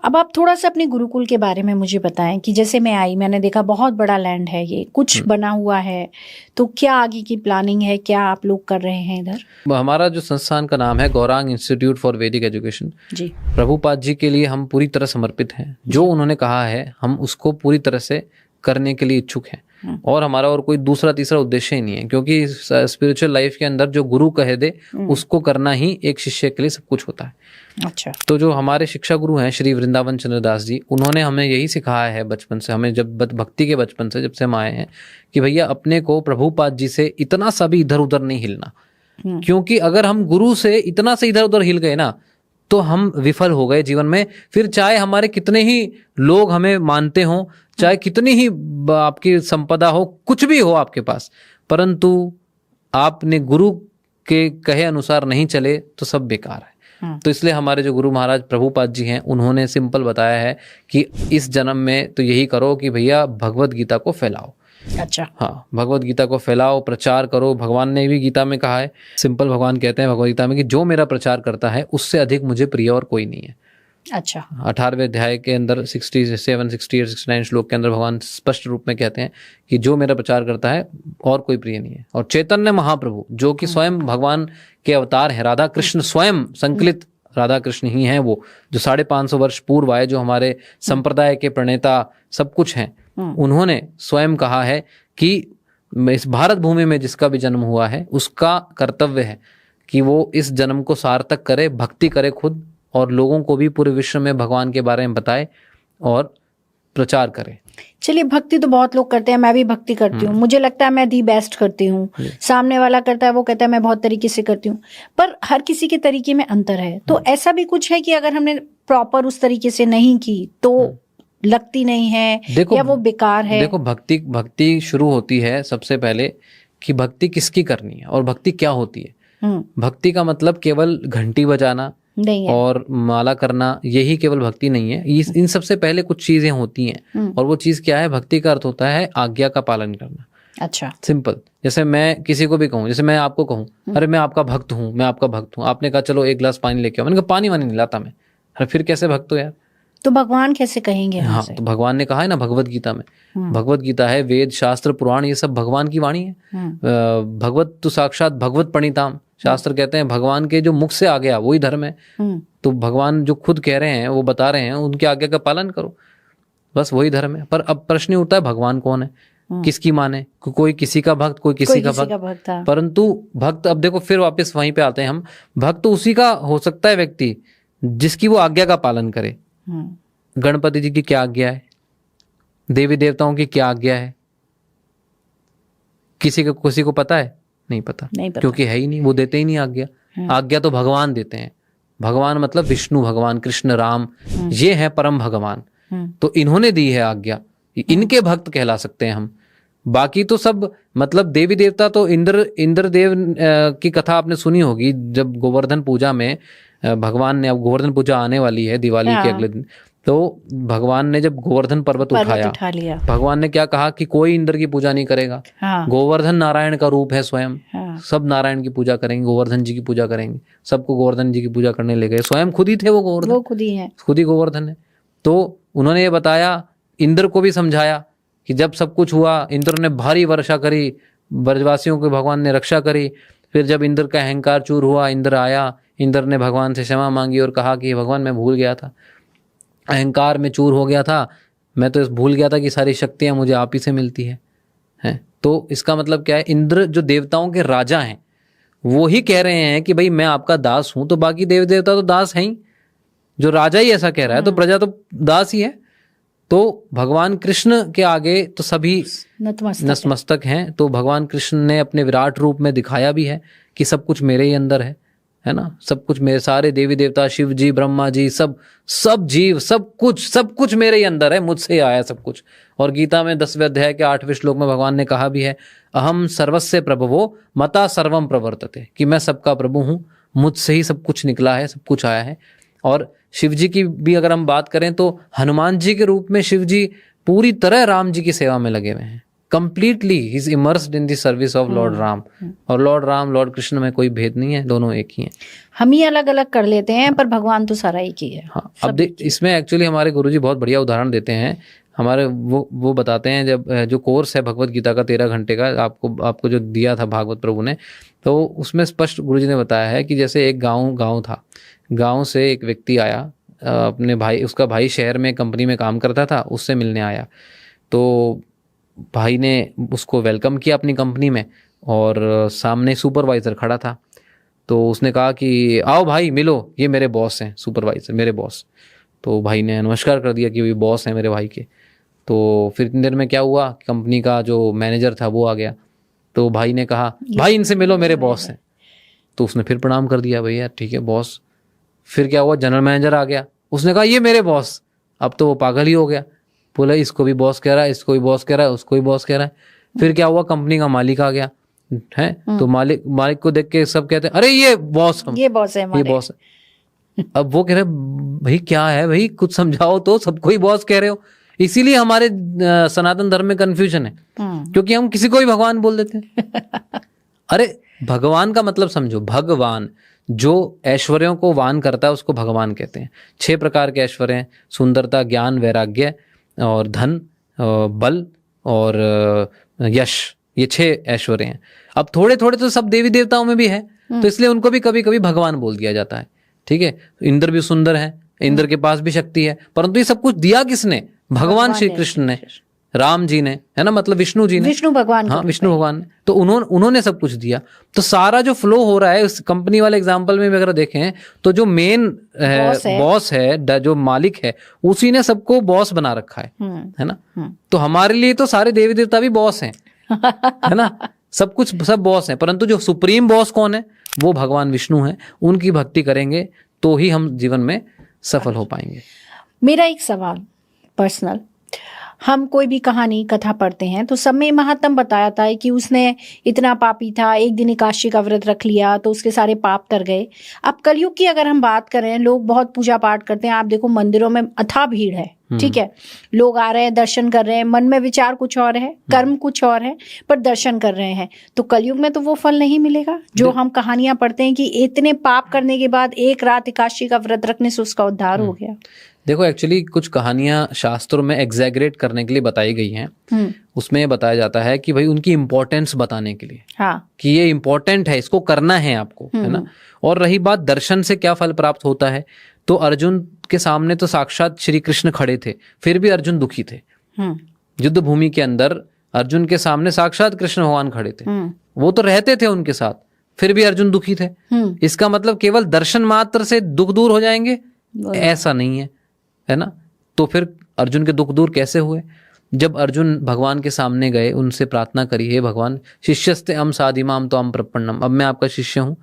अब आप थोड़ा सा अपने गुरुकुल के बारे में मुझे बताएं कि जैसे मैं आई, मैंने देखा बहुत बड़ा लैंड है, ये कुछ बना हुआ है, तो क्या आगे की प्लानिंग है, क्या आप लोग कर रहे हैं इधर? हमारा जो संस्थान का नाम है गौरांग इंस्टीट्यूट फॉर वैदिक एजुकेशन। जी। प्रभुपाद जी के लिए हम पूरी तरह समर्पित हैं। जो उन्होंने कहा है हम उसको पूरी तरह से करने के लिए इच्छुक हैं, और हमारा और कोई दूसरा तीसरा उद्देश्य ही नहीं है, क्योंकि स्पिरिचुअल लाइफ के अंदर जो गुरु कह दे उसको करना ही एक शिष्य के लिए सब कुछ होता है। अच्छा। तो जो हमारे शिक्षा गुरु हैं श्री वृंदावन चंद्र दास जी, उन्होंने हमें यही सिखाया है बचपन से, हमें जब भक्ति के बचपन से जब से हम आए हैं कि भैया अपने को प्रभुपाद जी से इतना सा भी इधर उधर नहीं हिलना, क्योंकि अगर हम गुरु से इतना से इधर उधर हिल गए ना तो हम विफल हो गए जीवन में। फिर चाहे हमारे कितने ही लोग हमें मानते हों, चाहे कितनी ही आपकी संपदा हो, कुछ भी हो आपके पास, परंतु आपने गुरु के कहे अनुसार नहीं चले तो सब बेकार है। तो इसलिए हमारे जो गुरु महाराज प्रभुपाद जी हैं उन्होंने सिंपल बताया है कि इस जन्म में तो यही करो कि भैया भगवत गीता को फैलाओ। अच्छा। हाँ, भगवत गीता को फैलाओ, प्रचार करो। भगवान ने भी गीता में कहा है, सिंपल भगवान कहते हैं भगवत गीता में कि जो मेरा प्रचार करता है उससे अधिक मुझे प्रिय और कोई नहीं है। अच्छा। 18वें अध्याय के अंदर 67, 68, 69 श्लोक के अंदर भगवान स्पष्ट रूप में कहते हैं कि जो मेरा प्रचार करता है और कोई प्रिय नहीं है। और चैतन्य महाप्रभु जो कि स्वयं भगवान के अवतार है, राधा कृष्ण स्वयं संकलित राधा कृष्ण ही हैं, वो जो 550 वर्ष पूर्व आए, जो हमारे संप्रदाय के प्रणेता सब कुछ हैं, उन्होंने स्वयं कहा है कि इस भारत भूमि में जिसका भी जन्म हुआ है उसका कर्तव्य है कि वो इस जन्म को सार्थक करे, भक्ति करे खुद, और लोगों को भी पूरे विश्व में भगवान के बारे में बताए और प्रचार करे। चलिए, भक्ति तो बहुत लोग करते हैं, मैं भी भक्ति करती हूँ, मुझे लगता है मैं दी बेस्ट करती हूँ, सामने वाला करता है वो कहता है मैं बहुत तरीके से करती हूँ, पर हर किसी के तरीके में अंतर है। तो ऐसा भी कुछ है कि अगर हमने प्रॉपर उस तरीके से नहीं की तो लगती नहीं है, या वो बेकार है? देखो, भक्ति शुरू होती है सबसे पहले कि भक्ति किसकी करनी है और भक्ति क्या होती है। भक्ति का मतलब केवल घंटी बजाना नहीं है और माला करना, यही केवल भक्ति नहीं है। इन सबसे पहले कुछ चीजें होती हैं, और वो चीज क्या है? भक्ति का अर्थ होता है आज्ञा का पालन करना। अच्छा। सिंपल, जैसे मैं किसी को भी कहूँ, जैसे मैं आपको कहूँ अरे मैं आपका भक्त हूँ, मैं आपका भक्त हूँ, आपने कहा चलो एक गिलास पानी लेके आओ, मैंने कहा पानी वानी नहीं लाता मैं, अरे फिर कैसे भक्त हो यार? तो भगवान कैसे कहेंगे? हाँ, तो भगवान ने कहा है ना भगवत गीता में, भगवत गीता है, वेद शास्त्र पुराण ये सब भगवान की वाणी है। भगवत तो साक्षात भगवत प्रणीताम, शास्त्र कहते हैं भगवान के जो मुख से आ गया वही धर्म है। तो भगवान जो खुद कह रहे हैं, वो बता रहे हैं, उनके आज्ञा का पालन करो, बस वही धर्म है। पर अब प्रश्न उठता है भगवान कौन है, किसकी माने? कोई किसी का भक्त, कोई किसी का भक्त। परंतु भक्त, अब देखो फिर वापस वहीं पे आते हैं हम, भक्त उसी का हो सकता है व्यक्ति जिसकी वो आज्ञा का पालन करे। गणपति जी की क्या आज्ञा है? देवी देवताओं की क्या आज्ञा है? किसी को पता है? नहीं पता, क्योंकि है ही नहीं, वो देते ही नहीं आज्ञा। आज्ञा तो भगवान देते हैं। भगवान मतलब विष्णु भगवान, कृष्ण, राम, ये है परम भगवान। तो इन्होंने दी है आज्ञा, इनके भक्त कहला सकते हैं हम। बाकी तो सब मतलब देवी देवता तो इंद्रदेव की कथा आपने सुनी होगी, जब गोवर्धन पूजा में भगवान ने, अब गोवर्धन पूजा आने वाली है दिवाली के अगले दिन, तो भगवान ने जब गोवर्धन पर्वत उठा लिया, भगवान ने क्या कहा कि कोई इंद्र की पूजा नहीं करेगा। गोवर्धन नारायण का रूप है स्वयं, सब नारायण की पूजा करेंगे, गोवर्धन जी की पूजा करेंगे, सबको गोवर्धन जी की पूजा करने ले गए। स्वयं खुद ही थे वो गोवर्धन, वो खुद ही गोवर्धन है। तो उन्होंने ये बताया, इंद्र को भी समझाया कि जब सब कुछ हुआ, इंद्र ने भारी वर्षा करी, ब्रजवासियों की भगवान ने रक्षा करी। फिर जब इंद्र का अहंकार चूर हुआ, इंद्र आया, इंद्र ने भगवान से क्षमा मांगी और कहा कि भगवान मैं भूल गया था, अहंकार में चूर हो गया था, मैं तो भूल गया था कि सारी शक्तियां मुझे आप ही से मिलती हैं। तो इसका मतलब क्या है? इंद्र जो देवताओं के राजा हैं वो ही कह रहे हैं कि भाई मैं आपका दास हूं, तो बाकी देव देवता तो दास हैं ही। जो राजा ही ऐसा कह रहा है तो प्रजा तो दास ही है। तो भगवान कृष्ण के आगे तो सभी नतमस्तक हैं। तो भगवान कृष्ण ने अपने विराट रूप में दिखाया भी है कि सब कुछ मेरे ही अंदर है ना, सब कुछ मेरे, सारे देवी देवता, शिव जी, ब्रह्मा जी, सब जीव, सब कुछ मेरे ही अंदर है, मुझसे ही आया सब कुछ। और गीता में 10वें अध्याय के 8वें श्लोक में भगवान ने कहा भी है, अहम सर्वस्य प्रभवो मता सर्वम प्रवर्तते, कि मैं सबका प्रभु हूँ, मुझसे ही सब कुछ निकला है, सब कुछ आया है। और शिव जी की भी अगर हम बात करें तो हनुमान जी के रूप में शिव जी पूरी तरह राम जी की सेवा में लगे हुए हैं, completely he is immersed in the service of Lord Ram. और लॉर्ड राम लॉर्ड कृष्ण में कोई भेद नहीं है, दोनों एक ही हैं। हम ही अलग अलग कर लेते हैं पर भगवान तो सारा एक ही है। हाँ, अब इसमें एक्चुअली हमारे गुरुजी बहुत बढ़िया उदाहरण देते हैं। हमारे वो बताते हैं, जब जो कोर्स है भगवत गीता का 13 घंटे का आपको जो दिया था भागवत प्रभु ने, तो उसमें स्पष्ट गुरुजी ने बताया है कि जैसे एक गांव था, गांव से एक व्यक्ति आया, अपने भाई, उसका भाई शहर में कंपनी में काम करता था, उससे मिलने आया। तो भाई ने उसको वेलकम किया अपनी कंपनी में, और सामने सुपरवाइजर खड़ा था। तो उसने कहा कि आओ भाई मिलो, ये मेरे बॉस हैं, सुपरवाइजर मेरे बॉस। तो भाई ने नमस्कार कर दिया कि ये बॉस हैं मेरे भाई के। तो फिर इतनी देर में क्या हुआ, कंपनी का जो मैनेजर था वो आ गया। तो भाई ने कहा भाई इनसे मिलो, मेरे बॉस हैं। तो उसने फिर प्रणाम कर दिया, भैया ठीक है बॉस। फिर क्या हुआ, जनरल मैनेजर आ गया, उसने कहा ये मेरे बॉस। अब तो वो पागल ही हो गया, बोला इसको भी बॉस कह रहा है, इसको भी बॉस कह रहा है, उसको भी बॉस कह रहा है। फिर क्या हुआ, कंपनी का मालिक आ गया है। तो मालिक को देख के सब कहते हैं अरे ये बॉस है, ये बॉस है। अब वो कह रहे भाई क्या है भाई, कुछ समझाओ तो, सबको ही बॉस कह रहे हो। इसीलिए हमारे सनातन धर्म में कंफ्यूजन है, क्योंकि हम किसी को भी भगवान बोल देते हैं। अरे भगवान का मतलब समझो, भगवान जो ऐश्वर्यों को वान करता है उसको भगवान कहते हैं। 6 प्रकार के ऐश्वर्य हैं, सुंदरता, ज्ञान, वैराग्य और धन, बल और यश, ये 6 ऐश्वर्य हैं। अब थोड़े थोड़े तो सब देवी देवताओं में भी है, तो इसलिए उनको भी कभी कभी भगवान बोल दिया जाता है। ठीक है, इंद्र भी सुंदर है, इंद्र के पास भी शक्ति है, परंतु ये सब कुछ दिया किसने? भगवान श्री कृष्ण ने, राम जी ने, है ना, मतलब विष्णु जी ने, विष्णु भगवान। हाँ विष्णु भगवान ने। तो उन्होंने सब कुछ दिया। तो सारा जो फ्लो हो रहा है उस कंपनी वाले एग्जांपल में अगर देखें तो जो मेन बॉस है, जो मालिक है, उसी ने सबको बॉस बना रखा है ना। तो हमारे लिए तो सारे देवी देवता भी बॉस हैं, है ना, सब कुछ सब बॉस हैं, परंतु जो सुप्रीम बॉस कौन है? वो भगवान विष्णु है। उनकी भक्ति करेंगे तो ही हम जीवन में सफल हो पाएंगे। मेरा एक सवाल पर्सनल, हम कोई भी कहानी कथा पढ़ते हैं तो सब में महात्म बताया था कि उसने इतना पापी था, एक दिन एकादशी का व्रत रख लिया तो उसके सारे पाप तर गए। अब कलयुग की अगर हम बात करें, लोग बहुत पूजा पाठ करते हैं, आप देखो मंदिरों में अथाह भीड़ है, ठीक है, लोग आ रहे हैं, दर्शन कर रहे हैं, मन में विचार कुछ और है, कर्म कुछ और है, पर दर्शन कर रहे हैं। तो कलयुग में तो वो फल नहीं मिलेगा जो हम कहानियां पढ़ते हैं कि इतने पाप करने के बाद एक रात एकादशी का व्रत रखने से उसका उद्धार हो गया। देखो एक्चुअली कुछ कहानियां शास्त्रों में एग्जैगरेट करने के लिए बताई गई हैं। उसमें ये बताया जाता है कि भाई उनकी इंपॉर्टेंस बताने के लिए, हाँ, कि ये इंपॉर्टेंट है, इसको करना है आपको, है ना। और रही बात दर्शन से क्या फल प्राप्त होता है, तो अर्जुन के सामने तो साक्षात श्री कृष्ण खड़े थे, फिर भी अर्जुन दुखी थे। युद्ध भूमि के अंदर अर्जुन के सामने साक्षात कृष्ण भगवान खड़े थे, वो तो रहते थे उनके साथ, फिर भी अर्जुन दुखी थे। इसका मतलब केवल दर्शन मात्र से दुख दूर हो जाएंगे, ऐसा नहीं है ना। तो फिर अर्जुन के दुख दूर कैसे हुए? जब अर्जुन भगवान के सामने गए, उनसे प्रार्थना करी, हे भगवान, शिष्यस्ते अहम् साधिमाम त्वां प्रपन्नम, अब मैं आपका शिष्य हूँ,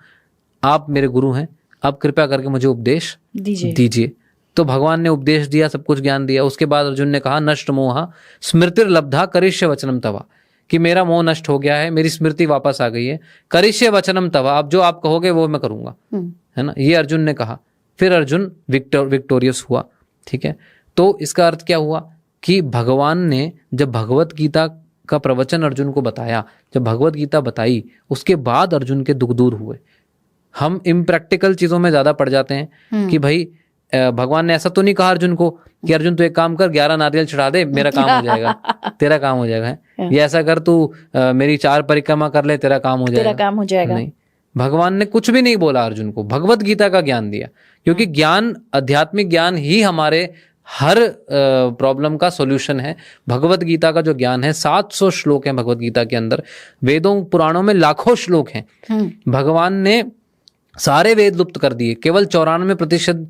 आप मेरे गुरु हैं, अब कृपया करके मुझे उपदेश दीजिए। तो भगवान ने उपदेश दिया, सब कुछ ज्ञान दिया। उसके बाद अर्जुन ने कहा नष्ट मोहा स्मृतिर लब्धा करिष्य वचनम तवा, कि मेरा मोह नष्ट हो गया है, मेरी स्मृति वापस आ गई है, करिष्य वचनम तवा, अब जो आप कहोगे वो मैं करूंगा, है ना, ये अर्जुन ने कहा। फिर अर्जुन विक्टोरियस हुआ। ठीक है, तो इसका अर्थ क्या हुआ कि भगवान ने जब भगवत गीता का प्रवचन अर्जुन को बताया, जब भगवत गीता बताई, उसके बाद अर्जुन के दुख दूर हुए। हम इम्प्रैक्टिकल चीजों में ज्यादा पड़ जाते हैं कि भाई भगवान ने ऐसा तो नहीं कहा अर्जुन को कि अर्जुन तू एक काम कर, 11 नारियल चढ़ा दे, मेरा काम हो जाएगा, तेरा काम हो जाएगा, या ऐसा कर तू मेरी 4 परिक्रमा कर ले, तेरा काम हो जाएगा। नहीं, भगवान ने कुछ भी नहीं बोला अर्जुन को, भगवत गीता का ज्ञान दिया, क्योंकि ज्ञान, आध्यात्मिक ज्ञान ही हमारे हर प्रॉब्लम का सॉल्यूशन है। भगवत गीता का जो ज्ञान है, 700 श्लोक हैं भगवत गीता के अंदर, वेदों पुराणों में लाखों श्लोक हैं। भगवान ने सारे वेद लुप्त कर दिए, केवल 94%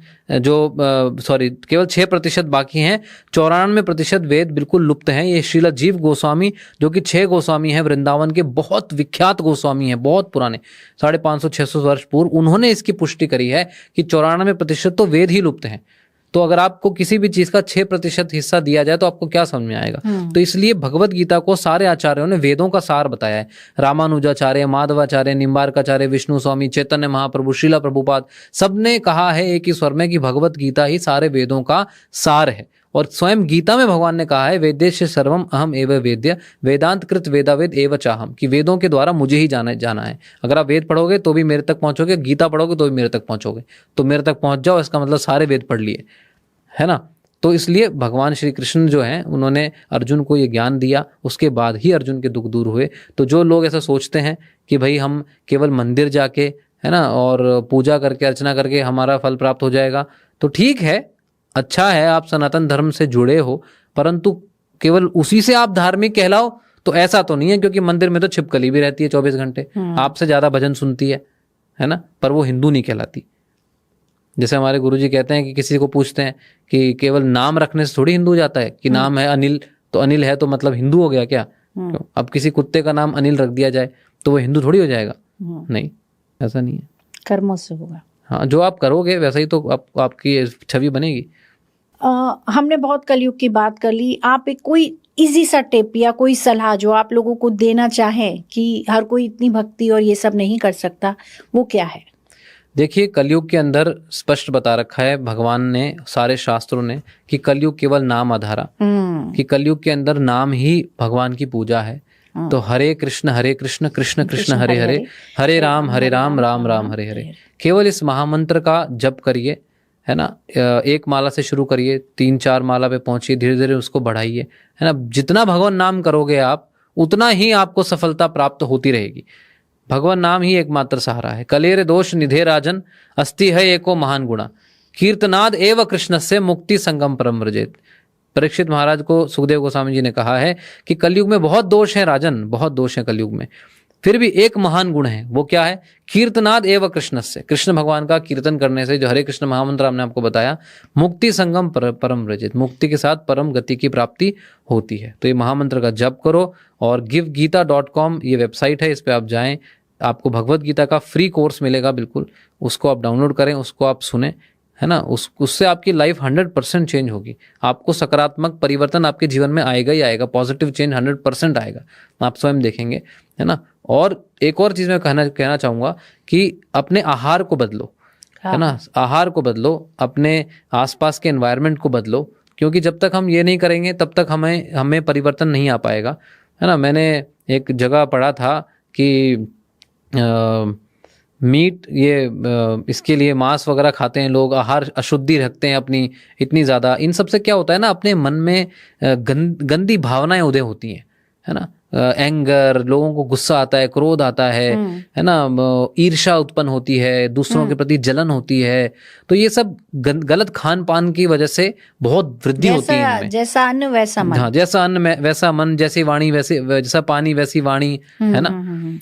केवल 6% बाकी हैं, 94% वेद बिल्कुल लुप्त हैं। ये श्रील जीव गोस्वामी, जो कि 6 गोस्वामी हैं, वृंदावन के बहुत विख्यात गोस्वामी हैं, बहुत पुराने, 550-600 वर्ष पूर्व, उन्होंने इसकी पुष्टि करी है कि 94% तो वेद ही लुप्त हैं। तो अगर आपको किसी भी चीज का 6% हिस्सा दिया जाए तो आपको क्या समझ में आएगा? तो इसलिए भगवत गीता को सारे आचार्यों ने वेदों का सार बताया है। रामानुजाचार्य, माधवाचार्य, निम्बार्काचार्य, विष्णु स्वामी, चैतन्य महाप्रभु, श्रीला प्रभुपाद, सबने कहा है एक ही स्वर में कि भगवत गीता ही सारे वेदों का सार है। और स्वयं गीता में भगवान ने कहा है वेदेश सर्वम अहम एव वेद्य वेदांत कृत वेदावेद एव चाहम, कि वेदों के द्वारा मुझे ही जाना है। अगर आप वेद पढ़ोगे तो भी मेरे तक पहुंचोगे, गीता पढ़ोगे तो भी मेरे तक पहुंचोगे। तो मेरे तक पहुंच जाओ, इसका मतलब सारे वेद पढ़ लिए, है ना। तो इसलिए भगवान श्री कृष्ण जो हैं उन्होंने अर्जुन को ये ज्ञान दिया, उसके बाद ही अर्जुन के दुख दूर हुए। तो जो लोग ऐसा सोचते हैं कि भाई हम केवल मंदिर जाके, है ना, और पूजा करके अर्चना करके हमारा फल प्राप्त हो जाएगा, तो ठीक है, अच्छा है, आप सनातन धर्म से जुड़े हो, परंतु केवल उसी से आप धार्मिक कहलाओ तो ऐसा तो नहीं है, क्योंकि मंदिर में तो छिपकली भी रहती है 24 घंटे, आपसे ज्यादा भजन सुनती है ना, पर वो हिंदू नहीं कहलाती। जैसे हमारे गुरुजी कहते हैं कि किसी को पूछते हैं कि केवल नाम रखने से थोड़ी हिंदू हो जाता है, कि नाम है अनिल, तो अनिल है तो मतलब हिंदू हो गया क्या? अब किसी कुत्ते का नाम अनिल रख दिया जाए तो वो हिंदू थोड़ी हो जाएगा? नहीं, ऐसा नहीं है, कर्मों से होगा। हाँ, जो आप करोगे वैसा ही तो आपकी छवि बनेगी। हमने बहुत कलयुग की बात कर ली, आप एक कोई इजी सा टिप या कोई सलाह जो आप लोगों को देना चाहें कि हर कोई इतनी भक्ति और ये सब नहीं कर सकता, वो क्या है? देखिए, कलयुग के अंदर स्पष्ट बता रखा है भगवान ने, सारे शास्त्रों ने, कि कलयुग केवल नाम आधारा, कि कलयुग के अंदर नाम ही भगवान की पूजा है। तो हरे कृष्ण कृष्ण कृष्ण हरे हरे, हरे राम राम राम हरे हरे। केवल इस महामंत्र का जप करिए, है ना। एक माला से शुरू करिए, 3-4 माला पे पहुंचिए, धीरे धीरे उसको बढ़ाइए, है ना। जितना भगवान नाम करोगे आप, उतना ही आपको सफलता प्राप्त होती रहेगी। भगवान नाम ही एकमात्र सहारा है। कलेर दोष निधे राजन, अस्ति है एको महान गुणा, कीर्तनाद एव कृष्ण से मुक्ति संगम परम व्रजेत। परीक्षित महाराज को सुखदेव गोस्वामी जी ने कहा है कि कलयुग में बहुत दोष हैं राजन, बहुत दोष हैं कलयुग में, फिर भी एक महान गुण है, वो क्या है? कीर्तनाद एव कृष्ण से, कृष्ण भगवान का कीर्तन करने से, जो हरे कृष्ण महामंत्र हमने आपको बताया, मुक्ति संगम परम व्रजेत, मुक्ति के साथ परम गति की प्राप्ति होती है। तो ये महामंत्र का जप करो, और givgita.com ये वेबसाइट है, इस पे आप जाएं, आपको भगवत गीता का फ्री कोर्स मिलेगा, बिल्कुल उसको आप डाउनलोड करें, उसको आप सुने, है ना। उससे आपकी लाइफ 100% चेंज होगी। आपको सकारात्मक परिवर्तन आपके जीवन में आएगा ही आएगा, पॉजिटिव चेंज 100% आएगा, आप स्वयं देखेंगे, है ना। और एक और चीज मैं कहना चाहूंगा कि अपने आहार को बदलो, है ना, आहार को बदलो, अपने आसपास के एनवायरनमेंट को बदलो, क्योंकि जब तक हम ये नहीं करेंगे तब तक हमें परिवर्तन नहीं आ पाएगा, है ना। मैंने एक जगह पढ़ा था कि मीट इसके लिए मांस वगैरह खाते हैं लोग, आहार अशुद्धि रखते हैं अपनी इतनी ज़्यादा, इन सबसे क्या होता है ना, अपने मन में गंदी भावनाएं उदय होती हैं, है ना। एंगर, लोगों को गुस्सा आता है, क्रोध आता है ना, ईर्ष्या उत्पन्न होती है, दूसरों के प्रति जलन होती है। तो ये सब गलत खान पान की वजह से बहुत वृद्धि होती है इनमें। जैसा अन्न वैसा मन। हाँ, जैसा अन्न वैसा मन, जैसी वाणी वैसे, जैसा पानी वैसी वाणी, है ना।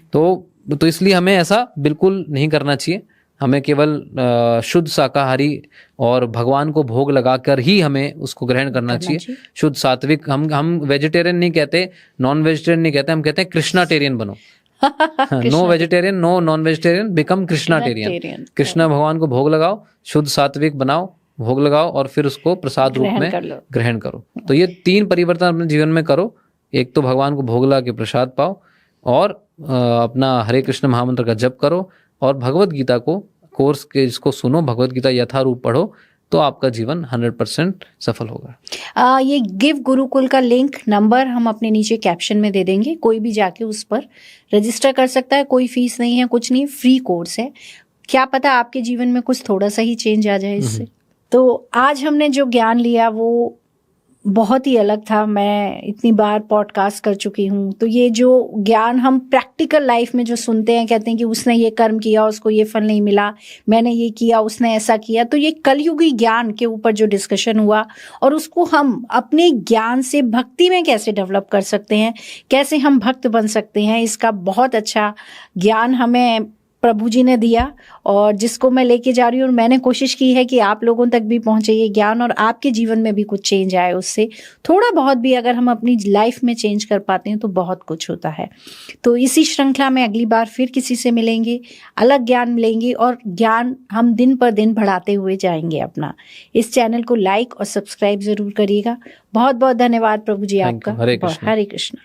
तो इसलिए हमें ऐसा बिल्कुल नहीं करना चाहिए। हमें केवल शुद्ध शाकाहारी और भगवान को भोग लगाकर ही हमें उसको ग्रहण करना चाहिए। शुद्ध सात्विक, हम वेजिटेरियन नहीं कहते, नॉन वेजिटेरियन नहीं कहते, हम कहते हैं कृष्णाटेरियन बनो। No vegetarian, no non vegetarian, become कृष्णाटेरियन। कृष्णा भगवान को भोग लगाओ, शुद्ध सात्विक बनाओ, भोग लगाओ, और फिर उसको प्रसाद रूप में ग्रहण करो। तो ये 3 परिवर्तन अपने जीवन में करो। एक तो भगवान को भोग लगा के प्रसाद पाओ, और अपना हरे कृष्ण महामंत्र का जप करो, और भगवत गीता को कोर्स के इसको सुनो, भगवत गीता यथारूप पढ़ो, तो आपका जीवन 100% सफल होगा। ये गिव गुरुकुल का लिंक नंबर हम अपने नीचे कैप्शन में दे देंगे, कोई भी जाके उस पर रजिस्टर कर सकता है, कोई फीस नहीं है, कुछ नहीं, फ्री कोर्स है। क्या पता आपके जीवन में कुछ थोड़ा सा ही चेंज आ जाए इससे। तो आज हमने जो ज्ञान लिया वो बहुत ही अलग था। मैं इतनी बार पॉडकास्ट कर चुकी हूँ, तो ये जो ज्ञान हम प्रैक्टिकल लाइफ में जो सुनते हैं, कहते हैं कि उसने ये कर्म किया, उसको ये फल नहीं मिला, मैंने ये किया, उसने ऐसा किया, तो ये कलयुगी ज्ञान के ऊपर जो डिस्कशन हुआ, और उसको हम अपने ज्ञान से भक्ति में कैसे डेवलप कर सकते हैं, कैसे हम भक्त बन सकते हैं, इसका बहुत अच्छा ज्ञान हमें प्रभु जी ने दिया, और जिसको मैं लेके जा रही हूँ। और मैंने कोशिश की है कि आप लोगों तक भी पहुंचे ये ज्ञान, और आपके जीवन में भी कुछ चेंज आए उससे। थोड़ा बहुत भी अगर हम अपनी लाइफ में चेंज कर पाते हैं तो बहुत कुछ होता है। तो इसी श्रृंखला में अगली बार फिर किसी से मिलेंगे, अलग ज्ञान मिलेंगे, और ज्ञान हम दिन पर दिन बढ़ाते हुए जाएंगे अपना। इस चैनल को लाइक और सब्सक्राइब जरूर करिएगा। बहुत बहुत धन्यवाद प्रभु जी आपका। हरे कृष्ण। हरे कृष्ण।